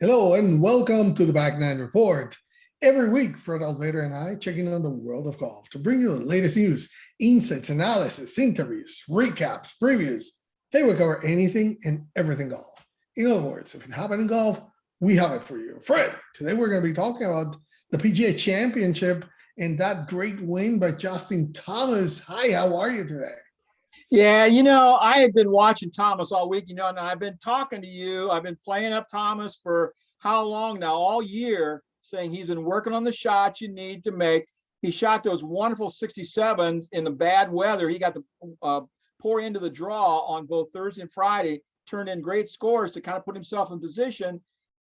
Hello and welcome to the Back Nine Report. Every week, Fred Altvater and I checking on the world of golf to bring you the latest news, insights, analysis, interviews, recaps, previews. Hey, we cover anything and everything golf. In other words, if it happened in golf, we have it for you. Fred, today we're going to be talking about the PGA Championship and that great win by Justin Thomas. Hi, how are you today? Yeah, I have been watching Thomas all week, and I've been talking to you. I've been playing up Thomas for how long now? All year, saying he's been working on the shots you need to make. He shot those wonderful 67s in the bad weather. He got the pour into the draw on both Thursday and Friday, turned in great scores to kind of put himself in position,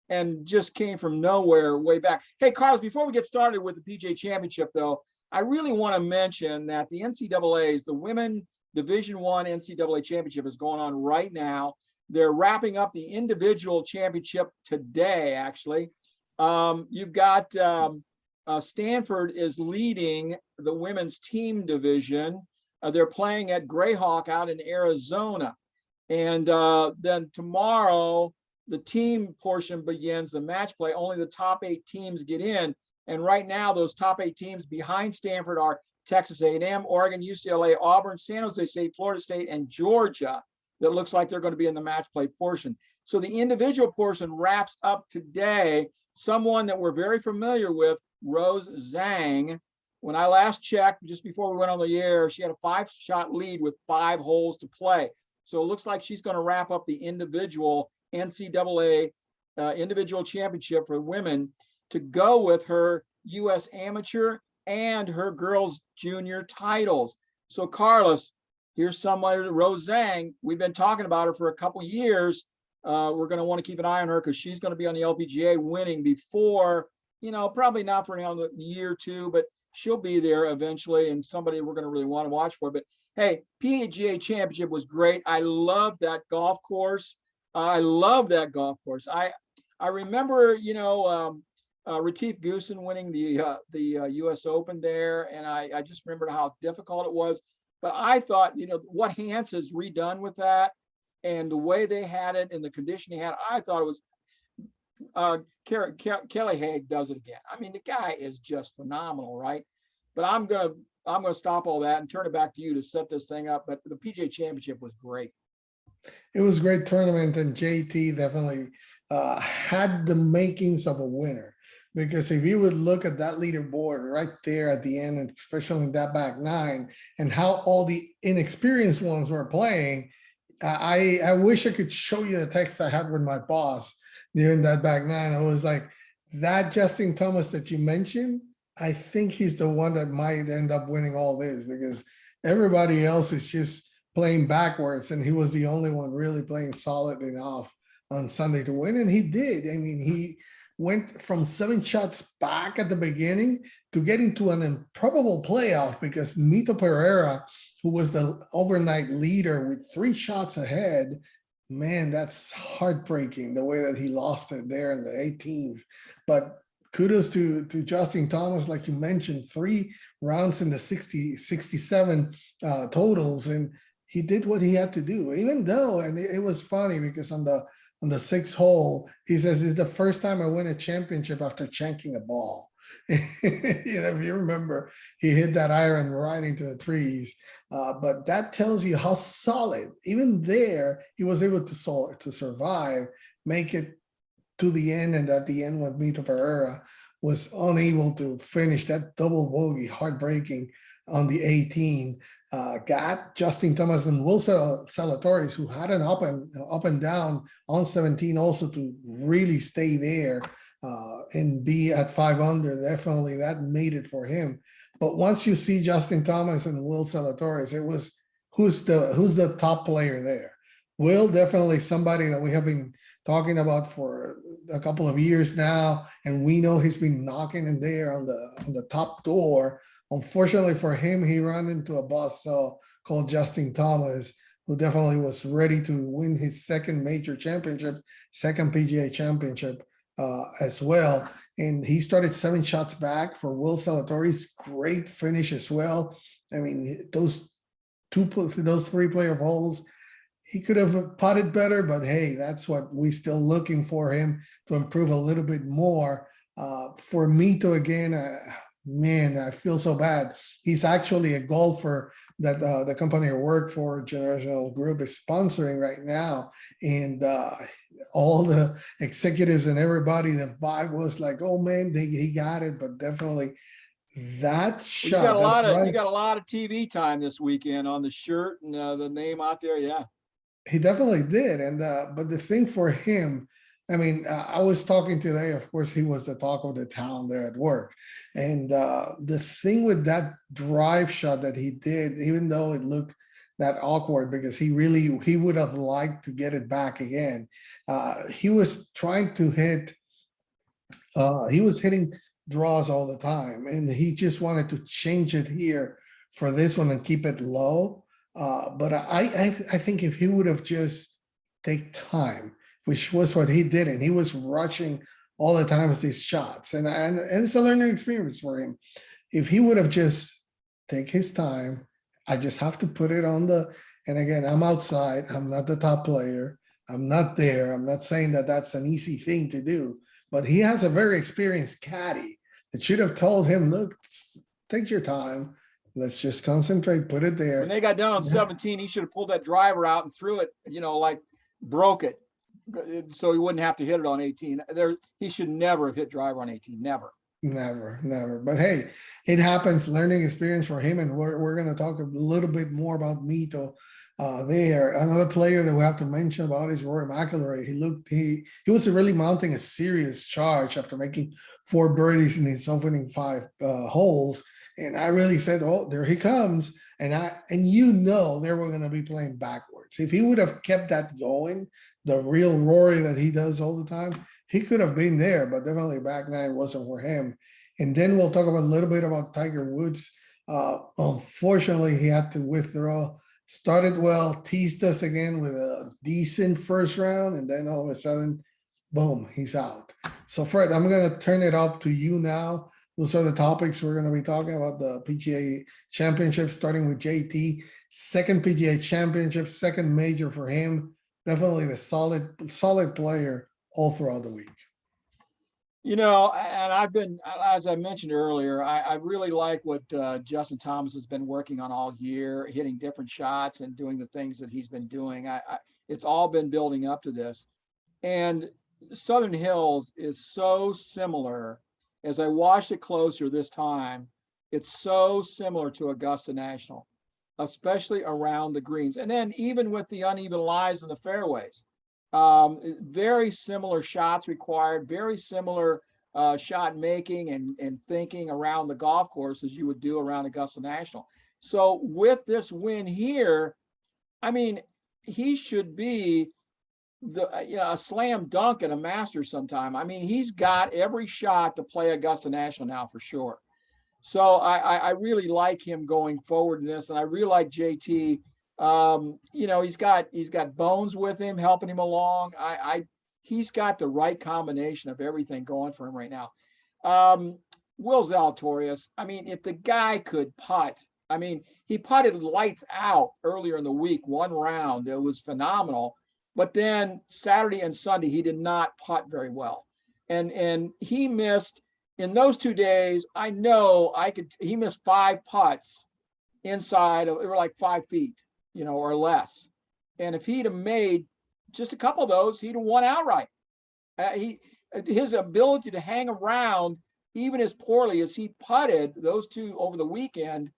and just came from nowhere way back. Hey, Carlos, before we get started with the PGA Championship, though, I really want to mention that the NCAA's, the Women Division I NCAA Championship is going on right now. They're wrapping up the individual championship today, actually. You've got Stanford is leading the women's team division. They're playing at Grayhawk out in Arizona. And then tomorrow, the team portion begins the match play. Only the top 8 teams get in. And right now, those top 8 teams behind Stanford are Texas A&M, Oregon, UCLA, Auburn, San Jose State, Florida State, and Georgia. That looks like they're going to be in the match play portion. So the individual portion wraps up today. Someone that we're very familiar with, Rose Zhang. When I last checked, just before we went on the air, she had a 5-shot lead with 5 holes to play. So it looks like she's going to wrap up the individual NCAA individual championship for women to go with her U.S. amateur and her girls junior titles. So Carlos, here's somebody, Rose Zhang. We've been talking about her for a couple years. We're going to want to keep an eye on her because she's going to be on the LPGA winning before, probably not for another year or two, but she'll be there eventually, and somebody we're going to really want to watch for. But hey, PGA Championship was great. I love that golf course. I remember, Retief Goosen winning the U.S. Open there, and I just remembered how difficult it was. But I thought, what Hans has redone with that and the way they had it and the condition he had, I thought it was Kelly Haig does it again. I mean, the guy is just phenomenal, right? But I'm gonna stop all that and turn it back to you to set this thing up. But the PGA Championship was great. It was a great tournament, and JT definitely had the makings of a winner. Because if you would look at that leaderboard right there at the end, and especially in that back nine, and how all the inexperienced ones were playing, I wish I could show you the text I had with my boss during that back nine. I was like, that Justin Thomas that you mentioned, I think he's the one that might end up winning all this, because everybody else is just playing backwards, and he was the only one really playing solid enough on Sunday to win, and he did. I mean, he went from 7 shots back at the beginning to getting to an improbable playoff because Mito Pereira, who was the overnight leader with 3 shots ahead, man, that's heartbreaking the way that he lost it there in the 18th. But kudos to Justin Thomas, like you mentioned, 3 rounds in the 67 totals, and he did what he had to do, even though, and it was funny because on the 6th hole, he says, it's the first time I win a championship after chanking a ball. If you remember, he hit that iron right into the trees. But that tells you how solid, even there, he was able to survive, make it to the end. And at the end, when Mito Pereira was unable to finish that double bogey, heartbreaking on the 18, got Justin Thomas and Will Zalatoris, who had an up and down on 17 also, to really stay there and be at 5 under. Definitely that made it for him. But once you see Justin Thomas and Will Zalatoris, it was who's the top player there? Will, definitely somebody that we have been talking about for a couple of years now, and we know he's been knocking in there on the top door. Unfortunately for him, he ran into a boss called Justin Thomas, who definitely was ready to win his 2nd major championship, 2nd PGA Championship as well. And he started 7 shots back for Will Zalatoris. Great finish as well. I mean, those 3 playoff holes, he could have putted better, but hey, that's what we still looking for him to improve a little bit more. For Mito again, man, I feel so bad. He's actually a golfer that the company I work for, Generational Group, is sponsoring right now, and all the executives and everybody, the vibe was like, "Oh man, he got it," but definitely that Well, shot, that you drive, got a lot of TV time this weekend on the shirt and the name out there. Yeah. he definitely did. And but the thing for him, I mean, I was talking today, of course, he was the talk of the town there at work. And the thing with that drive shot that he did, even though it looked that awkward because he would have liked to get it back again. He was trying to hit, he was hitting draws all the time, and he just wanted to change it here for this one and keep it low. But I think if he would have just take time, which was what he did, and he was rushing all the time with these shots, and it's a learning experience for him. If he would have just take his time, I just have to put it on the. And again, I'm outside. I'm not the top player. I'm not there. I'm not saying that that's an easy thing to do, but he has a very experienced caddy that should have told him, "Look, take your time. Let's just concentrate. Put it there." When they got done on 17, he should have pulled that driver out and threw it, like broke it, so he wouldn't have to hit it on 18. He should never have hit driver on 18. Never. Never. But hey, it happens. Learning experience for him, and we're going to talk a little bit more about Mito. There, another player that we have to mention about is Rory McIlroy. He was really mounting a serious charge after making 4 birdies in his opening 5 holes, and I really said, "Oh, there he comes!" And they were going to be playing backwards. If he would have kept that going, the real Rory that he does all the time, he could have been there, but definitely back nine wasn't for him. And then we'll talk about a little bit about Tiger Woods. Unfortunately, he had to withdraw. Started well, teased us again with a decent first round, and then all of a sudden, boom, he's out. So Fred, I'm going to turn it up to you now. Those are the topics we're going to be talking about: the PGA Championship, starting with JT, second PGA Championship, second major for him. Definitely the solid player all throughout the week. And I've been, as I mentioned earlier, I really like what Justin Thomas has been working on all year, hitting different shots and doing the things that he's been doing. It's all been building up to this. And Southern Hills is so similar. As I watched it closer this time, it's so similar to Augusta National, especially around the greens. And then even with the uneven lies in the fairways. Very similar shots required, very similar shot making and thinking around the golf course as you would do around Augusta National. So with this win here, I mean, he should be a slam dunk at a Masters sometime. I mean, he's got every shot to play Augusta National now for sure. So I really like him going forward in this, and I really like JT. He's got Bones with him, helping him along. He's got the right combination of everything going for him right now. Will Zalatoris, I mean, if the guy could putt, I mean, he putted lights out earlier in the week, 1 round. It was phenomenal. But then Saturday and Sunday, he did not putt very well. And he missed, in those 2 days, he missed 5 putts inside of, they were like 5 feet. Or less. And if he'd have made just a couple of those, he'd have won outright. His ability to hang around, even as poorly as he putted those 2 over the weekend,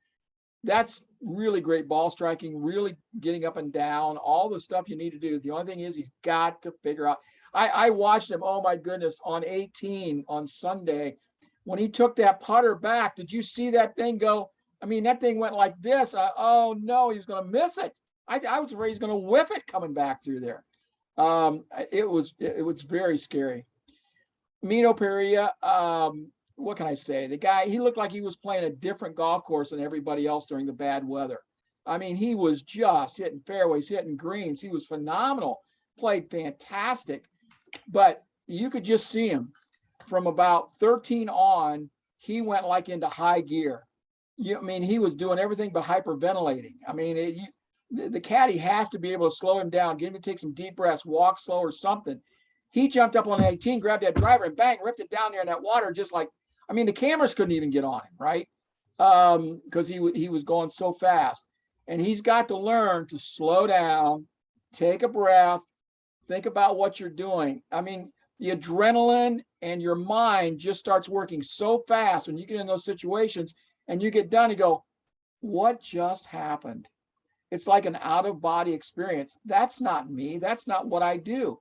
that's really great ball striking, really getting up and down, all the stuff you need to do. The only thing is he's got to figure out. I watched him, oh my goodness, on 18 on Sunday, when he took that putter back. Did you see that thing go? I mean, that thing went like this. Oh no, he was going to miss it. I was afraid he's going to whiff it coming back through there. It was very scary. Mito Pereira, what can I say? The guy, he looked like he was playing a different golf course than everybody else during the bad weather. I mean, he was just hitting fairways, hitting greens. He was phenomenal, played fantastic. But you could just see him from about 13 on, he went like into high gear. I mean, he was doing everything but hyperventilating. I mean, the caddy has to be able to slow him down, get him to take some deep breaths, walk slow or something. He jumped up on 18, grabbed that driver and bang, ripped it down there in that water. Just like, I mean, the cameras couldn't even get on him, right? Because he was going so fast. And he's got to learn to slow down, take a breath, think about what you're doing. I mean, the adrenaline and your mind just starts working so fast when you get in those situations and you get done, you go, what just happened? It's like an out-of-body experience. That's not me. That's not what I do.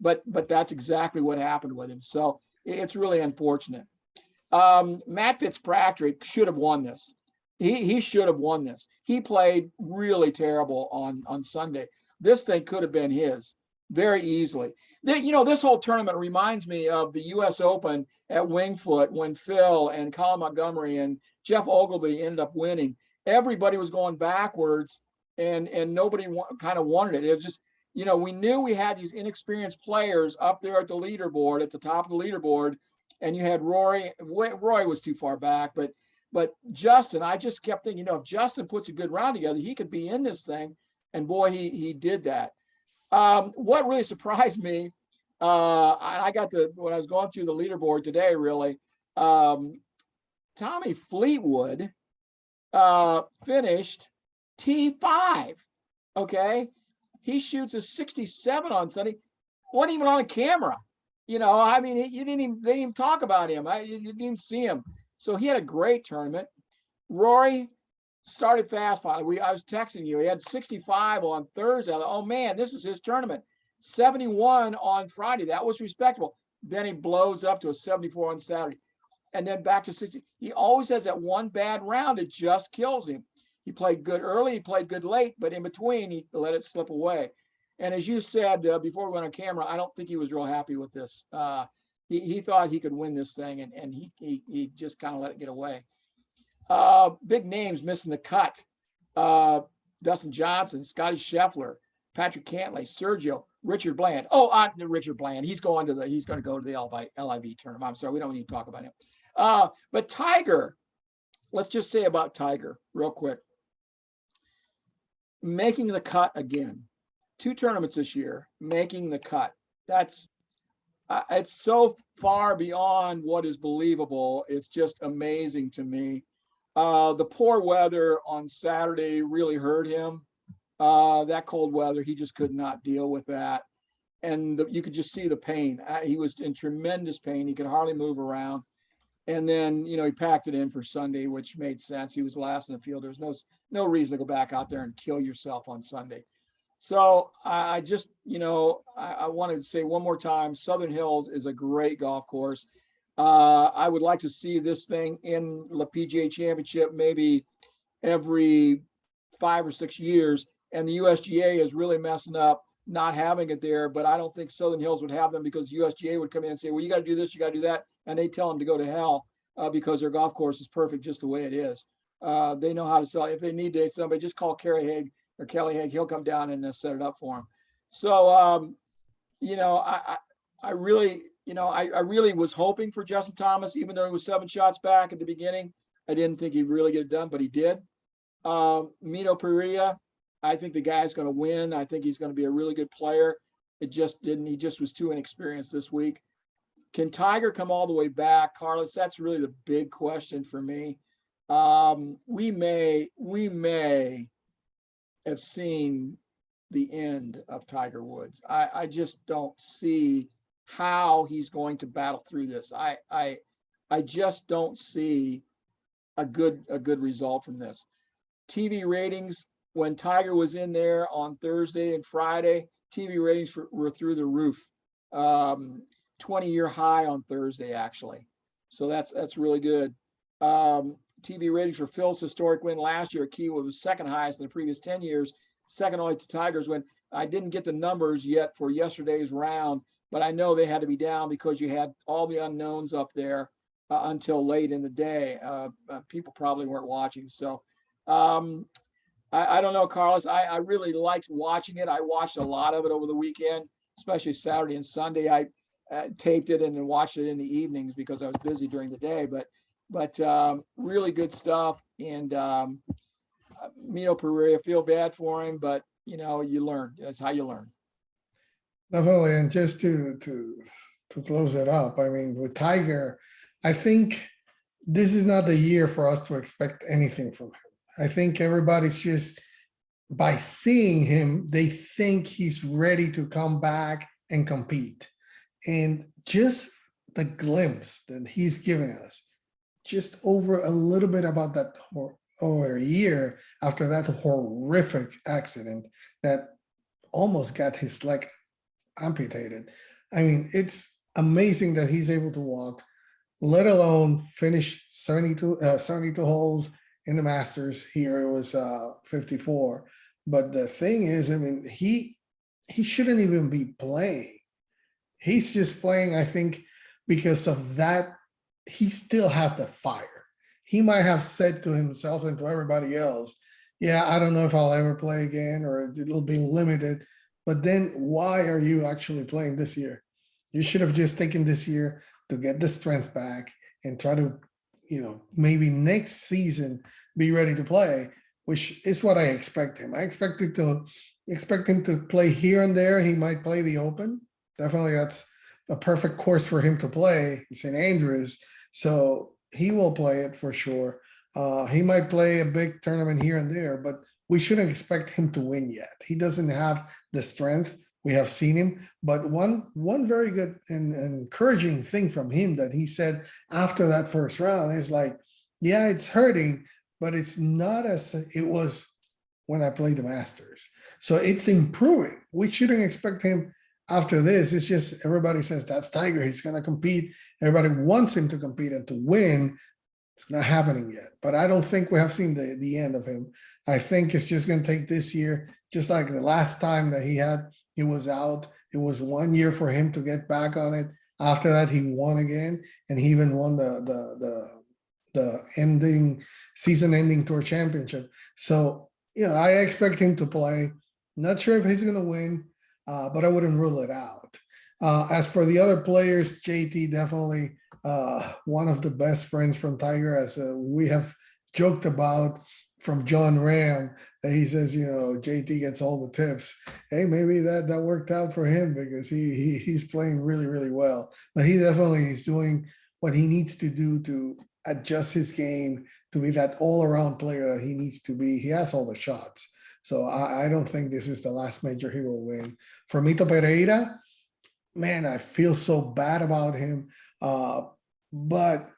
But that's exactly what happened with him. So it's really unfortunate. Matt Fitzpatrick should have won this. He should have won this. He played really terrible on Sunday. This thing could have been his very easily. This whole tournament reminds me of the U.S. Open at Winged Foot when Phil and Colin Montgomery and Jeff Ogilvy ended up winning. Everybody was going backwards, and nobody kind of wanted it. It was just, we knew we had these inexperienced players up there at the leaderboard, at the top of the leaderboard, and you had Rory. Roy was too far back, but Justin, I just kept thinking, if Justin puts a good round together, he could be in this thing, and boy, he did that. What really surprised me, I got when I was going through the leaderboard today, really, Tommy Fleetwood finished T5. Okay, he shoots a 67 on Sunday. Wasn't even on a camera. I mean, they didn't even talk about him. You didn't even see him. So he had a great tournament. Rory started fast finally. I was texting you. He had 65 on Thursday. Oh man, this is his tournament. 71 on Friday. That was respectable. Then he blows up to a 74 on Saturday. And then back to 60. He always has that one bad round. It just kills him. He played good early. He played good late. But in between, he let it slip away. And as you said before we went on camera, I don't think he was real happy with this. He thought he could win this thing, and he just kind of let it get away. Big names missing the cut. Dustin Johnson, Scotty Scheffler, Patrick Cantlay, Sergio, Richard Bland. Richard Bland. He's going to go to the LIV tournament. I'm sorry, we don't need to talk about him. But Tiger, let's just say about Tiger real quick. Making the cut again. 2 tournaments this year, making the cut. That's it's so far beyond what is believable. It's just amazing to me. The poor weather on Saturday really hurt him. That cold weather, he just could not deal with that. And you could just see the pain. He was in tremendous pain. He could hardly move around. And then, he packed it in for Sunday, which made sense. He was last in the field. There's no reason to go back out there and kill yourself on Sunday. So I just, I wanted to say one more time, Southern Hills is a great golf course. I would like to see this thing in the PGA Championship maybe every 5 or 6 years. And the USGA is really messing up not having it there. But I don't think Southern Hills would have them because USGA would come in and say, well, you got to do this, you got to do that. And they tell them to go to hell because their golf course is perfect just the way it is. They know how to sell it. If they need to, somebody just call Kerry Haig or Kelly Haig, he'll come down and set it up for him. So, I really was hoping for Justin Thomas, even though he was 7 shots back at the beginning. I didn't think he'd really get it done, but he did. Mito Pereira, I think the guy's going to win. I think he's going to be a really good player. It just didn't. He just was too inexperienced this week. Can Tiger come all the way back, Carlos? That's really the big question for me. We may have seen the end of Tiger Woods. I just don't see how he's going to battle through this. I just don't see a good result from this. TV ratings, when Tiger was in there on Thursday and Friday, TV ratings were through the roof. 20-year high on Thursday, actually. So that's really good. TV ratings for Phil's historic win last year, Kiwa was second highest in the previous 10 years, second only to Tiger's win. I didn't get the numbers yet for yesterday's round, but I know they had to be down because you had all the unknowns up there until late in the day. People probably weren't watching. So I don't know, Carlos. I really liked watching it. I watched a lot of it over the weekend, especially Saturday and Sunday. I taped it and then watched it in the evenings because I was busy during the day. But really good stuff. And Mito Pereira, feel bad for him, but you know, you learn. That's how you learn. Definitely, and just to close it up, I mean, with Tiger, I think this is not the year for us to expect anything from him. I think everybody's just, by seeing him, they think he's ready to come back and compete. And just the glimpse that he's giving us, just over a little bit about that, over a year after that horrific accident that almost got his leg amputated. I mean, it's amazing that he's able to walk, let alone finish 72 holes in the Masters. Here it was 54. But the thing is, I mean, he shouldn't even be playing. He's just playing, I think, because of that. He still has the fire. He might have said to himself and to everybody else, yeah, I don't know if I'll ever play again, or it'll be limited. But then why are you actually playing this year? You should have just taken this year to get the strength back and try to, you know, maybe next season be ready to play, which is what I expect him. I expect him to play here and there. He might play the Open. Definitely that's a perfect course for him to play, St. Andrews. So he will play it for sure. He might play a big tournament here and there, but we shouldn't expect him to win yet. He doesn't have the strength. We have seen him, but one very good and encouraging thing from him that he said after that first round is like, yeah, it's hurting, but it's not as it was when I played the Masters. So it's improving. We shouldn't expect him after this. It's just everybody says that's Tiger. He's going to compete. Everybody wants him to compete and to win. It's not happening yet, but I don't think we have seen the end of him. I think it's just going to take this year, just like the last time that he was out. It was 1 year for him to get back on it. After that, he won again, and he even won the season-ending tour championship. So, you know, I expect him to play. Not sure if he's going to win, but I wouldn't rule it out. As for the other players, JT definitely one of the best friends from Tiger, as we have joked about from John Ram, that he says, you know, JT gets all the tips. Hey, maybe that worked out for him because he's playing really, really well. But he definitely is doing what he needs to do to adjust his game to be that all-around player that he needs to be. He has all the shots. So I don't think this is the last major he will win. For Mito Pereira, man, I feel so bad about him. But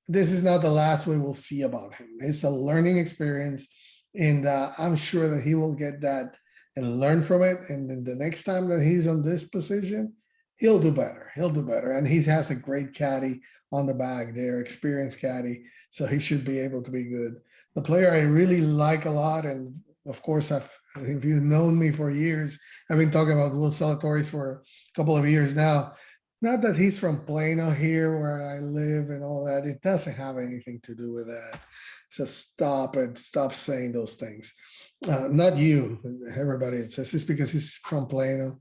this is not the last we will see about him. It's a learning experience, and I'm sure that he will get that and learn from it. And then the next time that he's on this position, he'll do better. He'll do better. And he has a great caddy on the back there, experienced caddy, so he should be able to be good. The player I really like a lot, and of course, if you've known me for years, I've been talking about Will Zalatoris for a couple of years now. Not that he's from Plano here where I live and all that. It doesn't have anything to do with that. So stop it. Stop saying those things. Not you, everybody. It says it's because he's from Plano.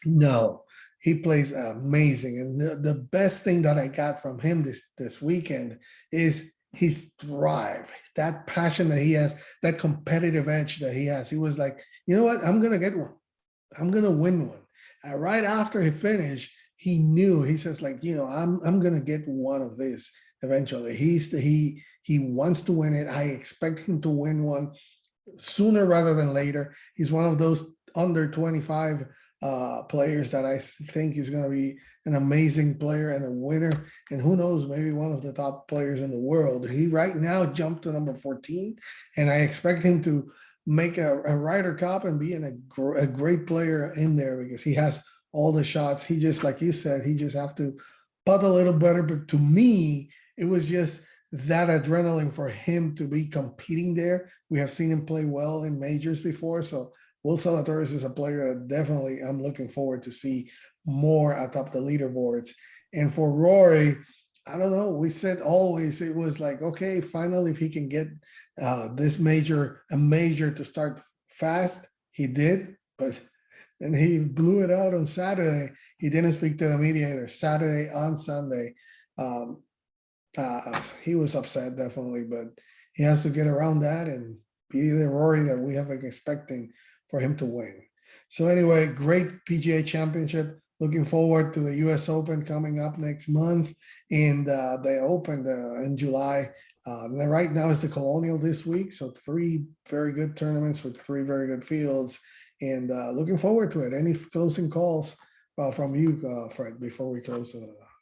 No, he plays amazing. And the best thing that I got from him this weekend is his drive, that passion that he has, that competitive edge that he has. He was like, you know what? I'm going to get one. I'm going to win one. Right after he finished, he knew, he says like, you know, I'm going to get one of these eventually. He wants to win it. I expect him to win one sooner rather than later. He's one of those under 25 players that I think is going to be an amazing player and a winner. And who knows, maybe one of the top players in the world. He right now jumped to number 14, and I expect him to make a Ryder Cup and be a great player in there because he has all the shots. He just, like you said, he just have to putt a little better. But to me, it was just that adrenaline for him to be competing there. We have seen him play well in majors before. So Will Zalatoris is a player that definitely I'm looking forward to see more atop the leaderboards. And for Rory, I don't know. We said always it was like, okay, finally, if he can get this major to start fast, he did. But then he blew it out on Saturday. He didn't speak to the media either. Saturday on Sunday, he was upset definitely, but he has to get around that and be the Rory that we have been expecting for him to win. So anyway, great PGA Championship. Looking forward to the US Open coming up next month, and they opened in July. Right now is the Colonial this week, so 3 very good tournaments with 3 very good fields, and looking forward to it. Any closing calls from you, Fred, before we close?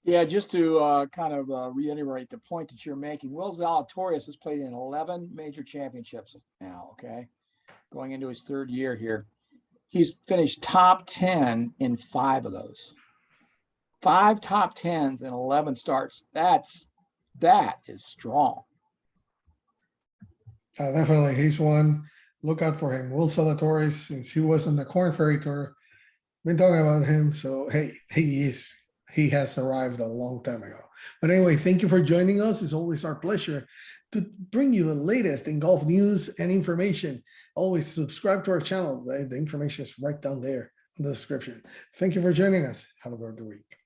Yeah, just to kind of reiterate the point that you're making, Will Zalatoris has played in 11 major championships now, okay? Going into his 3rd year here. He's finished top 10 in 5 of those. 5 top 10s and 11 starts. That is strong. Definitely, he's one. Look out for him. Will Zalatoris, since he was on the Corn Ferry Tour, been talking about him. So hey, he has arrived a long time ago. But anyway, thank you for joining us. It's always our pleasure to bring you the latest in golf news and information. Always subscribe to our channel. The information is right down there in the description. Thank you for joining us. Have a good week.